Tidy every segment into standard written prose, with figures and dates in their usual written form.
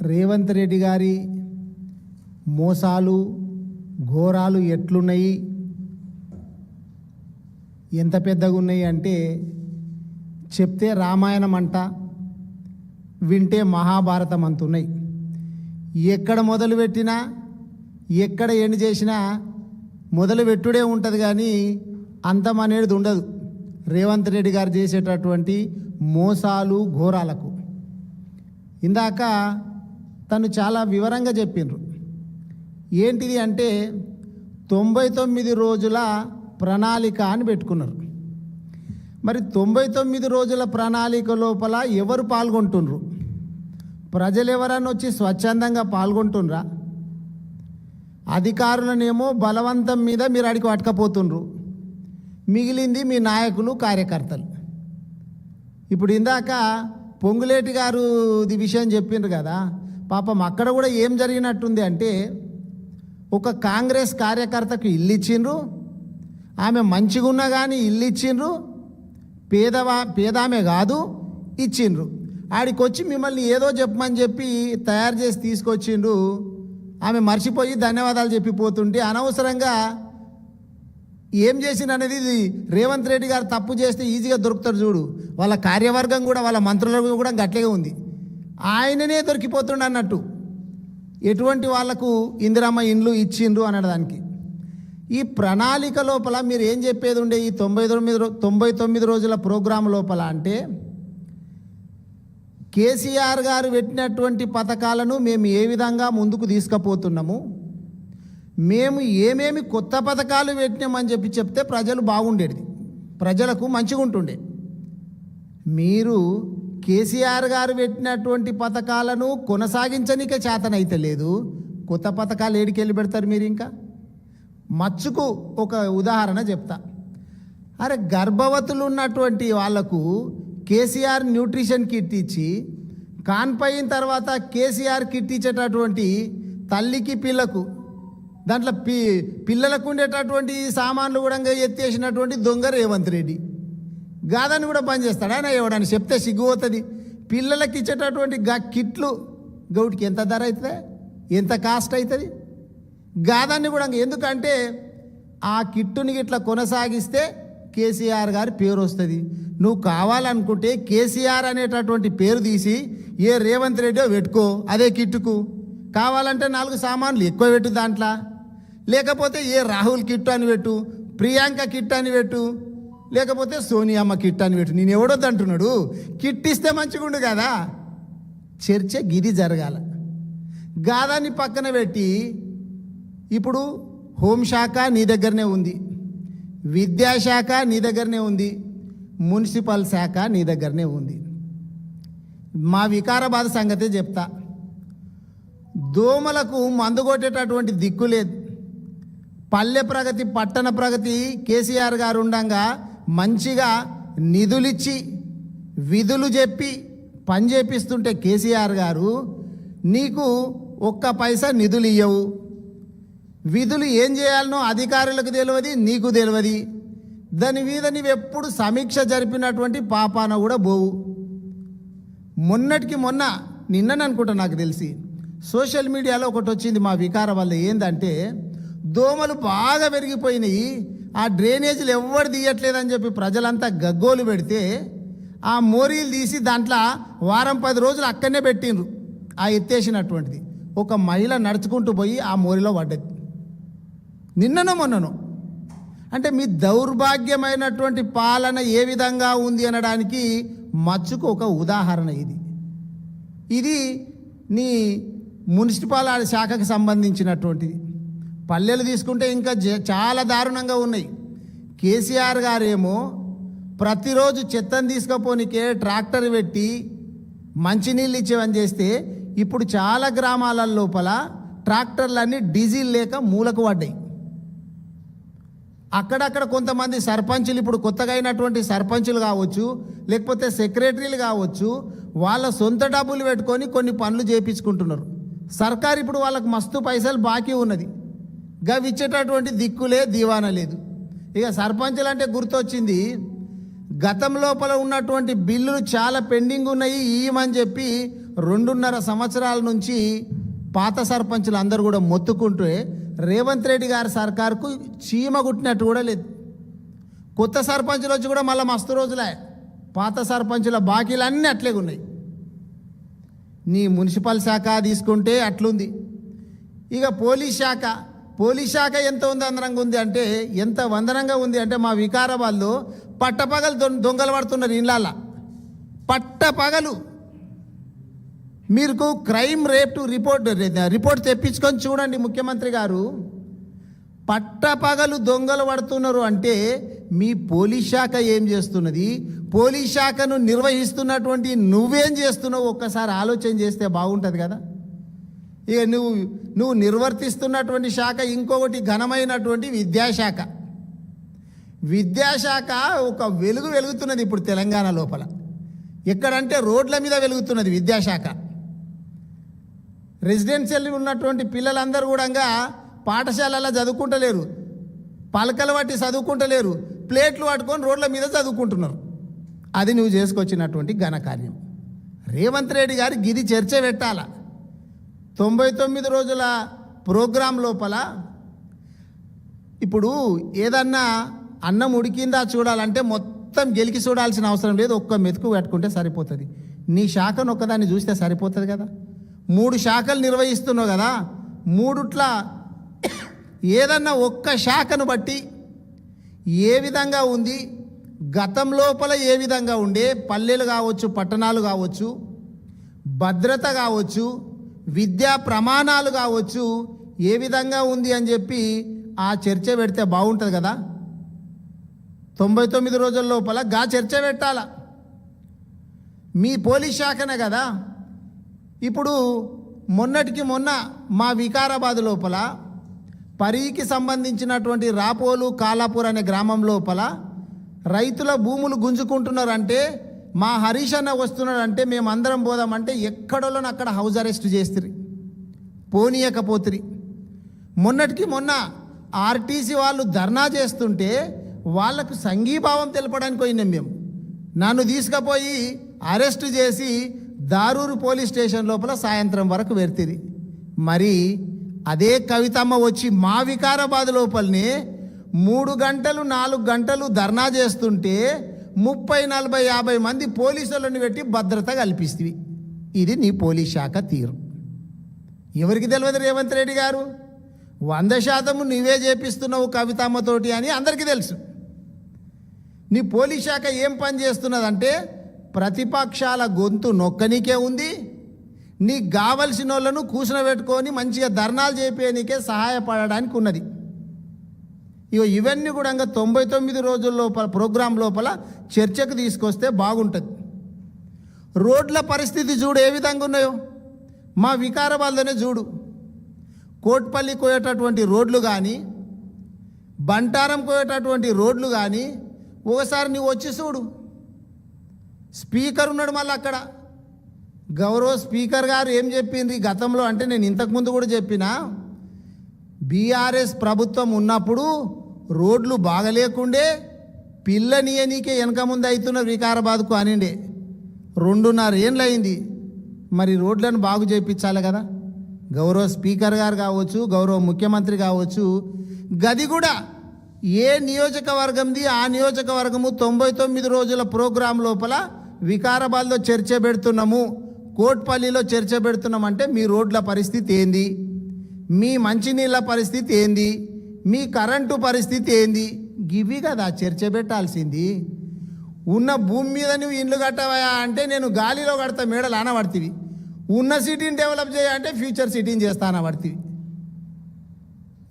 రేవంత్ రెడ్డి గారి మోసాలు ఘోరాలు ఎట్లున్నాయి, ఎంత పెద్దగా ఉన్నాయి అంటే చెప్తే రామాయణం అంట, వింటే మహాభారతం అంతున్నాయి. ఎక్కడ మొదలుపెట్టినా ఎక్కడ ఎండ్ చేసినా మొదలుపెట్టుడే ఉంటుంది, కానీ అంతం అనేది ఉండదు. రేవంత్ రెడ్డి గారు చేసేటటువంటి మోసాలు ఘోరాలకు ఇందాక తను చాలా వివరంగా చెప్పిండ్రు. ఏంటిది అంటే 99 రోజుల ప్రణాళిక అని పెట్టుకున్నారు. మరి 99 రోజుల ప్రణాళిక లోపల ఎవరు పాల్గొంటుండ్రు? ప్రజలు ఎవరన్నా వచ్చి స్వచ్ఛందంగా పాల్గొంటుండ్రా? అధికారులనేమో బలవంతం మీద మీరు అడిగి పట్టుకపోతుండ్రు, మిగిలింది మీ నాయకులు కార్యకర్తలు. ఇప్పుడు ఇందాక పొంగులేటి గారు ఇది విషయం చెప్పిండ్రు కదా, పాపం అక్కడ కూడా ఏం జరిగినట్టుంది అంటే ఒక కాంగ్రెస్ కార్యకర్తకు ఇల్లు ఇచ్చిండ్రు, ఆమె మంచిగా ఉన్నా కానీ ఇల్లు ఇచ్చిండ్రు, పేదామె కాదు ఇచ్చిండ్రు. ఆడికి వచ్చి మిమ్మల్ని ఏదో చెప్పమని చెప్పి తయారు చేసి తీసుకొచ్చిండ్రు. ఆమె మర్చిపోయి ధన్యవాదాలు చెప్పిపోతుంటే అనవసరంగా ఏం చేసింది అనేది రేవంత్ రెడ్డి గారు తప్పు చేస్తే ఈజీగా దొరుకుతారు చూడు. వాళ్ళ కార్యవర్గం కూడా వాళ్ళ మంత్రులకు కూడా గట్టిగా ఉంది, ఆయననే దొరికిపోతుండ అన్నట్టు. ఎటువంటి వాళ్లకు ఇందిరమ్మ ఇండ్లు ఇచ్చిండ్రు అనడానికి ఈ ప్రణాళిక లోపల మీరు ఏం చెప్పేది ఉండే? ఈ 99 రోజుల ప్రోగ్రాం లోపల అంటే కేసీఆర్ గారు పెట్టినటువంటి పథకాలను మేము ఏ విధంగా ముందుకు తీసుకుపోతున్నాము, మేము ఏమేమి కొత్త పథకాలు పెట్టినామని చెప్తే ప్రజలు బాగుండేది, ప్రజలకు మంచిగా ఉంటుండే. మీరు కేసీఆర్ గారు పెట్టినటువంటి పథకాలను కొనసాగించనికే చేతనైతే లేదు, కొత్త పథకాలు ఏడికెళ్ళి పెడతారు మీరు? ఇంకా మచ్చుకు ఒక ఉదాహరణ చెప్తా. అరే, గర్భవతులు ఉన్నటువంటి వాళ్లకు కేసీఆర్ న్యూట్రిషన్ కిట్ ఇచ్చి కాన్పైన తర్వాత కేసీఆర్ కిట్ ఇచ్చేటటువంటి తల్లికి పిల్లకు దాంట్లో పిల్లలకు ఉండేటటువంటి సామాన్లు కూడా ఎత్తేసినటువంటి దొంగ రేవంత్ రెడ్డి గాదాన్ని కూడా బంద్ చేస్తాడా? ఆయన ఇవ్వడానికి చెప్తే సిగ్గుపోతుంది. పిల్లలకి ఇచ్చేటటువంటి కిట్లు గౌటికి ఎంత ధర అవుతుంది, ఎంత కాస్ట్ అవుతుంది? గాదాన్ని కూడా ఎందుకంటే ఆ కిట్టుని ఇట్లా కొనసాగిస్తే కేసీఆర్ గారి పేరు వస్తుంది. నువ్వు కావాలనుకుంటే కేసీఆర్ అనేటటువంటి పేరు తీసి ఏ రేవంత్ రెడ్డి పెట్టుకో, అదే కిట్టుకు కావాలంటే 4 సామాన్లు ఎక్కువ పెట్టు దాంట్లో, లేకపోతే ఏ రాహుల్ కిట్ అని పెట్టు, ప్రియాంక కిట్ అని పెట్టు, లేకపోతే సోనియమ్మ కిట్ అని పెట్టు. నేను ఎవడొద్దు అంటున్నాడు, కిట్ ఇస్తే మంచిగుండు కదా. చర్చ గిది జరగాల. గాదాన్ని పక్కన పెట్టి ఇప్పుడు హోంశాఖ నీ దగ్గరనే ఉంది, విద్యాశాఖ నీ దగ్గరనే ఉంది, మున్సిపల్ శాఖ నీ దగ్గరనే ఉంది. మా వికారాబాద్ సంగతే చెప్తా. దోమలకు మందు కొట్టేటటువంటి దిక్కు లేదు. పల్లె ప్రగతి పట్టణ ప్రగతి కేసీఆర్ గారు ఉండంగా మంచిగా నిధులిచ్చి విధులు చెప్పి పని చేపిస్తుంటే కేసీఆర్ గారు నీకు ఒక్క పైసా నిధులు ఇవ్వవు. విధులు ఏం చేయాలనో అధికారులకు తెలియదు, నీకు తెలియదు. దాని మీద నీవు ఎప్పుడు సమీక్ష జరిపినటువంటి పాపాన కూడా పోవు. మొన్నటికి మొన్న నిన్నని అనుకుంటా నాకు తెలిసి సోషల్ మీడియాలో ఒకటి వచ్చింది మా వికారం వల్ల. ఏంటంటే దోమలు బాగా పెరిగిపోయినాయి, ఆ డ్రైనేజీలు ఎవ్వరు తీయట్లేదని చెప్పి ప్రజలంతా గగ్గోలు పెడితే ఆ మోరీలు తీసి దాంట్లో వారం 10 రోజులు అక్కడనే పెట్టిండ్రు. ఆ ఎత్తేసినటువంటిది ఒక మహిళ నడుచుకుంటూ పోయి ఆ మోరీలో పడ్డది నిన్ననో మొన్ననో. అంటే మీ దౌర్భాగ్యమైనటువంటి పాలన ఏ విధంగా ఉంది అనడానికి మచ్చుకు ఒక ఉదాహరణ ఇది. ఇది నీ మున్సిపల్ శాఖకు సంబంధించినటువంటిది. పల్లెలు తీసుకుంటే ఇంకా చాలా దారుణంగా ఉన్నాయి. కేసీఆర్ గారేమో ప్రతిరోజు చెత్తను తీసుకుపోనికే ట్రాక్టర్ పెట్టి మంచినీళ్ళు ఇచ్చేవని చేస్తే ఇప్పుడు చాలా గ్రామాల లోపల ట్రాక్టర్లన్నీ డీజిల్ లేక మూలకు పడ్డాయి. అక్కడక్కడ కొంతమంది సర్పంచులు, ఇప్పుడు కొత్తగా అయినటువంటి సర్పంచులు కావచ్చు, లేకపోతే సెక్రటరీలు కావచ్చు, వాళ్ళ సొంత డబ్బులు పెట్టుకొని కొన్ని పనులు చేయించుకుంటున్నారు. సర్కారు ఇప్పుడు వాళ్ళకు మస్తు పైసలు బాకీ ఉన్నది, గవి ఇచ్చేటటువంటి దిక్కులే దివానా లేదు. ఇక సర్పంచులు అంటే గుర్తొచ్చింది, గతం లోపల ఉన్నటువంటి బిల్లులు చాలా పెండింగ్ ఉన్నాయి ఇయ్యమని చెప్పి 2.5 సంవత్సరాల నుంచి పాత సర్పంచులు అందరూ కూడా మొత్తుకుంటే రేవంత్ రెడ్డి గారి సర్కారుకు చీమ గుట్టినట్టు కూడా లేదు. కొత్త సర్పంచులు వచ్చి కూడా మళ్ళీ మస్తు రోజులే, పాత సర్పంచుల బాకీలు అన్నీ అట్లే ఉన్నాయి. నీ మున్సిపల్ శాఖ తీసుకుంటే అట్లుంది. ఇక పోలీస్ శాఖ ఎంత వందనంగా ఉంది అంటే, ఎంత వందనంగా ఉంది అంటే, మా వికారాబాద్లో పట్టపగలు దొంగలు పడుతున్నారు ఇళ్ళ. పట్టపగలు మీకు క్రైమ్ రేట్ రిపోర్ట్ తెప్పించుకొని చూడండి ముఖ్యమంత్రి గారు. పట్టపగలు దొంగలు పడుతున్నారు అంటే మీ పోలీస్ శాఖ ఏం చేస్తున్నది, పోలీస్ శాఖను నిర్వహిస్తున్నటువంటి నువ్వేం చేస్తున్నావు ఒక్కసారి ఆలోచన చేస్తే బాగుంటుంది కదా. ఇక నువ్వు నిర్వర్తిస్తున్నటువంటి శాఖ ఇంకొకటి ఘనమైనటువంటి విద్యాశాఖ ఒక వెలుగుతున్నది ఇప్పుడు తెలంగాణ లోపల. ఎక్కడంటే రోడ్ల మీద వెలుగుతున్నది విద్యాశాఖ. రెసిడెన్షియల్ ఉన్నటువంటి పిల్లలందరూ కూడా పాఠశాలలో చదువుకుంటలేరు, పలకలు పట్టి చదువుకుంటలేరు, ప్లేట్లు పట్టుకొని రోడ్ల మీద చదువుకుంటున్నారు. అది నువ్వు చేసుకొచ్చినటువంటి ఘనకార్యం. రేవంత్ రెడ్డి గారు గిది చర్చ పెట్టాల. 99 రోజుల ప్రోగ్రాం లోపల ఇప్పుడు ఏదన్నా అన్నం ఉడికిందా చూడాలంటే మొత్తం గెలికి చూడాల్సిన అవసరం లేదు, ఒక్క మెతుకు పెట్టుకుంటే సరిపోతుంది. నీ శాఖను ఒక్కదాన్ని చూస్తే సరిపోతుంది కదా. 3 శాఖలు నిర్వహిస్తున్నావు కదా, 3ట్ల ఏదన్నా ఒక్క శాఖను బట్టి ఏ విధంగా ఉంది, గతం లోపల ఏ విధంగా ఉండే, పల్లెలు కావచ్చు, పట్టణాలు కావచ్చు, భద్రత కావచ్చు, విద్యా ప్రమాణాలు కావచ్చు, ఏ విధంగా ఉంది అని చెప్పి ఆ చర్చ పెడితే బాగుంటుంది కదా. 99 రోజుల లోపల చర్చ పెట్టాల. మీ పోలీస్ శాఖనే కదా. ఇప్పుడు మొన్నటికి మొన్న మా వికారాబాద్ లోపల పరికి సంబంధించినటువంటి రాపోలు కాలాపూర్ అనే గ్రామం లోపల రైతుల భూములు గుంజుకుంటున్నారంటే, మా హరీష్ అన్న వస్తున్నాడంటే మేమందరం పోదామంటే ఎక్కడోళ్ళని అక్కడ హౌస్ అరెస్ట్ చేస్తారు, పోనీయకపోతురి. మొన్నటికి మొన్న ఆర్టీసీ వాళ్ళు ధర్నా చేస్తుంటే వాళ్లకు సంఘీభావం తెలపడానికి పోయినాం మేము. నన్ను తీసుకుపోయి అరెస్ట్ చేసి దారూరు పోలీస్ స్టేషన్ లోపల సాయంత్రం వరకు వెళ్తుంది. మరి అదే కవితమ్మ వచ్చి మా వికారాబాద్ లోపలనే 3 గంటలు 4 గంటలు ధర్నా చేస్తుంటే 30, 40, 50 మంది పోలీసులను పెట్టి భద్రత కల్పిస్తుంది. ఇది నీ పోలీస్ శాఖ తీరు. ఎవరికి తెలియదు రేవంత్ రెడ్డి గారు? 100% నువ్వే చేపిస్తున్నావు కవితమ్మతోటి అని అందరికీ తెలుసు. నీ పోలీస్ శాఖ ఏం పని చేస్తున్నదంటే ప్రతిపక్షాల గొంతు నొక్కనికే ఉంది, నీకు కావలసిన వాళ్ళను కూర్చునబెట్టుకొని మంచిగా ధర్నాలు చేపేయనికే సహాయపడడానికి ఉన్నది. ఇవన్నీ కూడా 99 రోజుల లోపల ప్రోగ్రాం లోపల చర్చకు తీసుకొస్తే బాగుంటుంది. రోడ్ల పరిస్థితి చూడు ఏ విధంగా ఉన్నాయో. మా వికారాబాద్లోనే చూడు, కోట్పల్లి కోయేటటువంటి రోడ్లు కానీ, బంటారం కోయేటటువంటి రోడ్లు కానీ ఒకసారి నువ్వు వచ్చి చూడు. స్పీకర్ ఉన్నాడు మళ్ళీ అక్కడ. గౌరవ స్పీకర్ గారు ఏం చెప్పింది గతంలో అంటే, నేను ఇంతకుముందు కూడా చెప్పినా, బీఆర్ఎస్ ప్రభుత్వం ఉన్నప్పుడు రోడ్లు బాగలేకుండే, పిల్లనియనీకే వెనక ముందు అవుతున్న వికారాబాద్కు అనిండే. 2.5 ఏళ్ళు అయింది. మరి రోడ్లను బాగు చేయించాలి కదా. గౌరవ స్పీకర్ గారు కావచ్చు, గౌరవ ముఖ్యమంత్రి కావచ్చు, గది కూడా ఏ నియోజకవర్గంది ఆ నియోజకవర్గము 99 రోజుల ప్రోగ్రాం లోపల వికారాబాద్లో చర్చ పెడుతున్నాము, కోట్పల్లిలో చర్చ పెడుతున్నామంటే మీ రోడ్ల పరిస్థితి ఏంది, మీ మంచినీళ్ళ పరిస్థితి ఏంది, మీ కరెంటు పరిస్థితి ఏంది, గివి కదా చర్చ పెట్టాల్సింది. ఉన్న భూమి మీద నువ్వు ఇండ్లు కట్టవా అంటే నేను గాలిలో కడతా మేడలు అనబడుతుంది. ఉన్న సిటీని డెవలప్ చేయాలంటే ఫ్యూచర్ సిటీని చేస్తా అనబడుతుంది.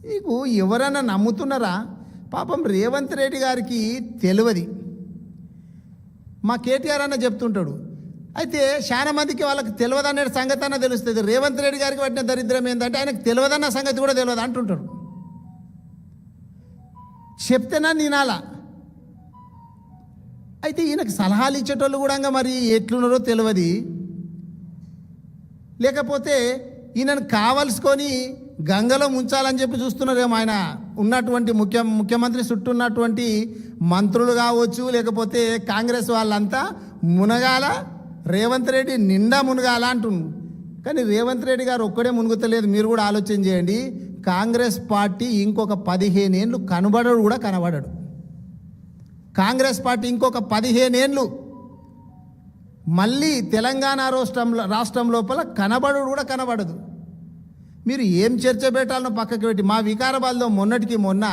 నీకు ఎవరన్నా నమ్ముతున్నారా? పాపం రేవంత్ రెడ్డి గారికి తెలియదు. మా కేటీఆర్ అన్న చెప్తుంటాడు, అయితే చాలా మందికి వాళ్ళకి తెలియదనే సంగతి అన్న తెలుస్తుంది. రేవంత్ రెడ్డి గారికి పట్టిన దరిద్రం ఏంటంటే ఆయనకు తెలియదన్న సంగతి కూడా తెలియదు అంటుంటాడు. చెప్తేనా నేనాలా? అయితే ఈయనకు సలహాలు ఇచ్చేటోళ్ళు కూడా మరి ఎట్లున్నారో తెలియదు. లేకపోతే ఈయనను కావలసుకొని గంగలో ముంచాలని చెప్పి చూస్తున్నారేమో. ఆయన ఉన్నటువంటి ముఖ్యమంత్రి చుట్టూ ఉన్నటువంటి మంత్రులు కావచ్చు, లేకపోతే కాంగ్రెస్ వాళ్ళంతా మునగాల రేవంత్ రెడ్డి నిండా మునగాల అంటున్నాడు. కానీ రేవంత్ రెడ్డి గారు ఒక్కడే మునుగుతలేదు. మీరు కూడా ఆలోచన చేయండి. కాంగ్రెస్ పార్టీ ఇంకొక 15 ఏళ్ళు కనబడడు కూడా కనబడడు. కాంగ్రెస్ పార్టీ ఇంకొక 15 ఏళ్ళు మళ్ళీ తెలంగాణ రాష్ట్రం లోపల కనబడు కూడా కనబడదు. మీరు ఏం చర్చ పెట్టాలనో పక్కకి పెట్టి, మా వికారాబాద్లో మొన్నటికి మొన్న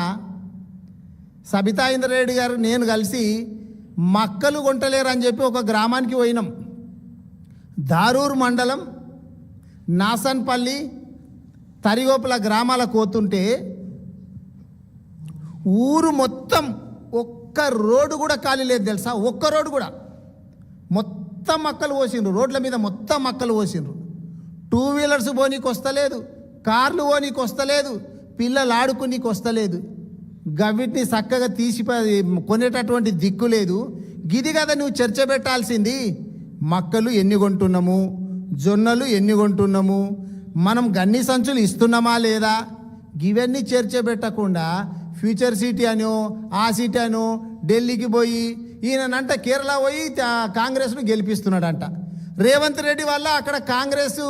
సబితా ఇంద్రారెడ్డి గారు నేను కలిసి మక్కలు కొంటలేరు అని చెప్పి ఒక గ్రామానికి పోయినాం. దారూర్ మండలం నాసన్పల్లి తరిగోపుల గ్రామాలకు పోతుంటే ఊరు మొత్తం ఒక్క రోడ్డు కూడా ఖాళీ లేదు తెలుసా. ఒక్క రోడ్డు కూడా, మొత్తం మక్కలు పోసిండ్రు. రోడ్ల మీద మొత్తం మక్కలు పోసిండ్రు. 2 వీలర్స్ పోనీకి వస్తలేదు, కార్లు పోనీకి వస్తలేదు, పిల్లలు ఆడుకునికి వస్తలేదు. గవిటిని చక్కగా తీసి కొనేటటువంటి దిక్కు లేదు. గిది కదా నువ్వు చర్చ పెట్టాల్సింది. మక్కలు ఎన్ని కొంటున్నాము, జొన్నలు ఎన్ని కొంటున్నాము, మనం గన్ని సంచులు ఇస్తున్నామా లేదా, ఇవన్నీ చర్చ పెట్టకుండా ఫ్యూచర్ సిటీ అనో ఆ సిటీ అనో ఢిల్లీకి పోయి ఈయనంట కేరళ పోయి కాంగ్రెస్ను గెలిపిస్తున్నాడంట. రేవంత్ రెడ్డి వల్ల అక్కడ కాంగ్రెస్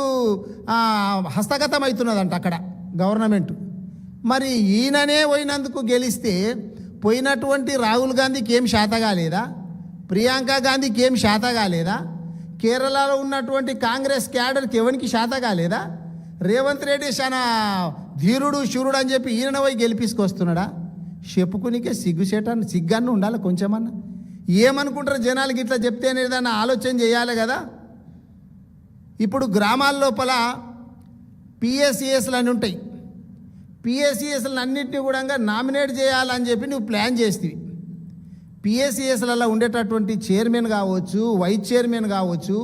హస్తగతం అవుతున్నదంట అక్కడ గవర్నమెంట్. మరి ఈయననే పోయినందుకు గెలిస్తే పోయినటువంటి రాహుల్ గాంధీకి ఏం శాత కాలేదా, ప్రియాంక గాంధీకి ఏం శాత కాలేదా, కేరళలో ఉన్నటువంటి కాంగ్రెస్ క్యాడర్కి ఎవరికి శాత కాలేదా? రేవంత్ రెడ్డి చాలా ధీరుడు శూరుడు అని చెప్పి ఈయన పోయి గెలిపించుకొస్తున్నాడా? చెప్పుకునికే సిగ్గాన్ని ఉండాలి కొంచెమన్నా. ఏమనుకుంటారు జనాలకి ఇట్లా చెప్తేనే ఏదన్నా ఆలోచన చేయాలి కదా. ఇప్పుడు గ్రామాల లోపల పిఎస్సిఎస్లు అని ఉంటాయి. పిఎస్సిఎస్లను అన్నింటినీ కూడా నామినేట్ చేయాలని చెప్పి నువ్వు ప్లాన్ చేస్తేవి. పిఎస్సిఎస్లలో ఉండేటటువంటి చైర్మన్ కావచ్చు, వైస్ చైర్మన్ కావచ్చు,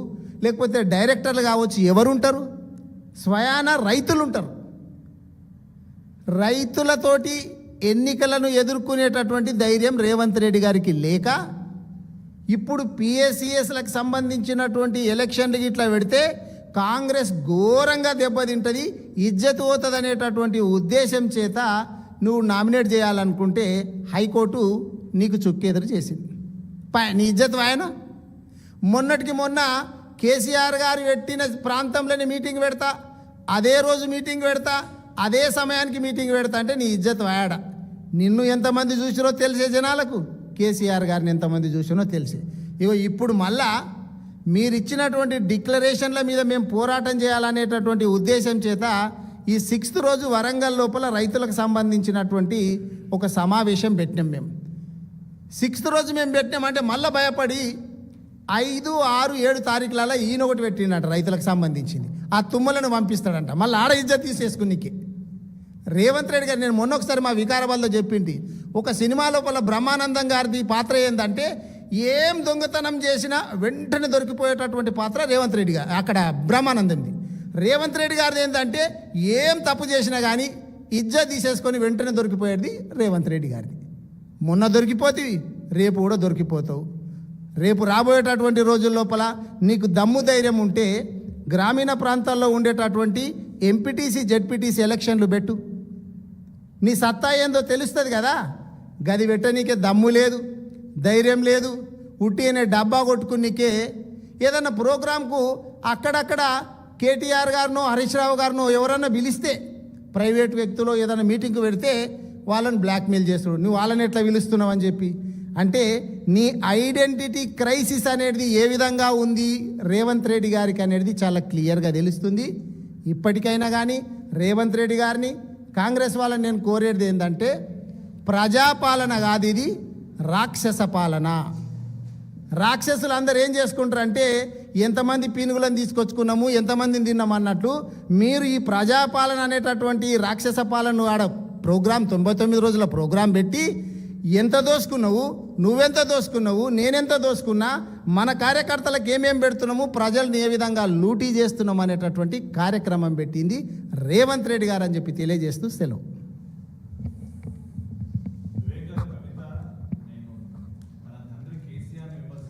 లేకపోతే డైరెక్టర్లు కావచ్చు, ఎవరుంటారు? స్వయాన రైతులు ఉంటారు. రైతులతోటి ఎన్నికలను ఎదుర్కొనేటటువంటి ధైర్యం రేవంత్ రెడ్డి గారికి లేక ఇప్పుడు పిఎస్సిఎస్లకు సంబంధించినటువంటి ఎలక్షన్లకి ఇట్లా పెడితే కాంగ్రెస్ ఘోరంగా దెబ్బతింటుంది, ఇజ్జత్ పోతుంది అనేటటువంటి ఉద్దేశం చేత నువ్వు నామినేట్ చేయాలనుకుంటే హైకోర్టు నీకు చుక్కెదురు చేసింది. నీ ఇజ్జత్ వాయన. మొన్నటికి మొన్న కేసీఆర్ గారు పెట్టిన ప్రాంతంలోనే మీటింగ్ పెడతా, అదే రోజు మీటింగ్ పెడతా, అదే సమయానికి మీటింగ్ పెడతా అంటే నీ ఇజ్జత్ వాయడ. నిన్ను ఎంతమంది చూసినో తెలిసే జనాలకు, కేసీఆర్ గారిని ఎంతమంది చూసినో తెలిసే. ఇగో ఇప్పుడు మళ్ళా మీరు ఇచ్చినటువంటి డిక్లరేషన్ల మీద మేము పోరాటం చేయాలనేటటువంటి ఉద్దేశం చేత ఈ 6th రోజు వరంగల్ లోపల రైతులకు సంబంధించినటువంటి ఒక సమావేశం పెట్టినాం. మేము 6th రోజు మేము పెట్టినామంటే మళ్ళీ భయపడి 5, 6, 7 తారీఖులలో ఈయన ఒకటి పెట్టినట్టు రైతులకు సంబంధించింది. ఆ తుమ్మలను పంపిస్తాడంట, మళ్ళీ ఆడ ఇజ్జత్ తీసేసుకునికి. రేవంత్ రెడ్డి గారు నేను మొన్న ఒకసారి మా వికారాబాద్లో చెప్పింది, ఒక సినిమా లోపల బ్రహ్మానందం గారిది పాత్ర ఏంటంటే ఏం దొంగతనం చేసినా వెంటనే దొరికిపోయేటటువంటి పాత్ర రేవంత్ రెడ్డి గారు, అక్కడ బ్రహ్మానందంది. రేవంత్ రెడ్డి గారిది ఏంటంటే ఏం తప్పు చేసినా కానీ ఇజ్జత్ తీసేసుకొని వెంటనే దొరికిపోయేది రేవంత్ రెడ్డి గారిది. మొన్న దొరికిపోతేవి, రేపు కూడా దొరికిపోతావు. రేపు రాబోయేటటువంటి రోజుల లోపల నీకు దమ్ము ధైర్యం ఉంటే గ్రామీణ ప్రాంతాల్లో ఉండేటటువంటి ఎంపీటీసీ జెడ్పీటీసీ ఎలక్షన్లు పెట్టు. నీ సత్తా ఏందో తెలుస్తుంది కదా. గది పెట్టనీకే దమ్ము లేదు, ధైర్యం లేదు. ఉట్టి అనే డబ్బా కొట్టుకునికే ఏదన్నా ప్రోగ్రాంకు అక్కడక్కడ కేటీఆర్ గారినో హరీష్ రావు గారినో ఎవరన్నా పిలిస్తే, ప్రైవేట్ వ్యక్తులు ఏదైనా మీటింగ్కి పెడితే వాళ్ళని బ్లాక్మెయిల్ చేస్తాడు. నువ్వు వాళ్ళని ఎట్లా పిలుస్తున్నావు అని చెప్పి. అంటే నీ ఐడెంటిటీ క్రైసిస్ అనేది ఏ విధంగా ఉంది రేవంత్ రెడ్డి గారికి అనేది చాలా క్లియర్గా తెలుస్తుంది. ఇప్పటికైనా కానీ రేవంత్ రెడ్డి గారిని, కాంగ్రెస్ వాళ్ళని నేను కోరేది ఏంటంటే ప్రజాపాలన కాదు, ఇది రాక్షస పాలన. రాక్షసులు అందరూ ఏం చేసుకుంటారంటే ఎంతమంది పీనుగులను తీసుకొచ్చుకున్నాము, ఎంతమందిని తిన్నాము అన్నట్లు మీరు ఈ ప్రజాపాలన అనేటటువంటి రాక్షస పాలన ఆడ ప్రోగ్రాం 99 రోజుల ప్రోగ్రాం పెట్టి ఎంత దోసుకున్నావు, నువ్వెంత దోసుకున్నావు, నేనెంత దోసుకున్నా, మన కార్యకర్తలకు ఏమేం పెడుతున్నాము, ప్రజల్ని ఏ విధంగా లూటీ చేస్తున్నాం అనేటటువంటి కార్యక్రమం పెట్టింది రేవంత్ రెడ్డి గారు అని చెప్పి తెలియజేస్తూ సెలవు.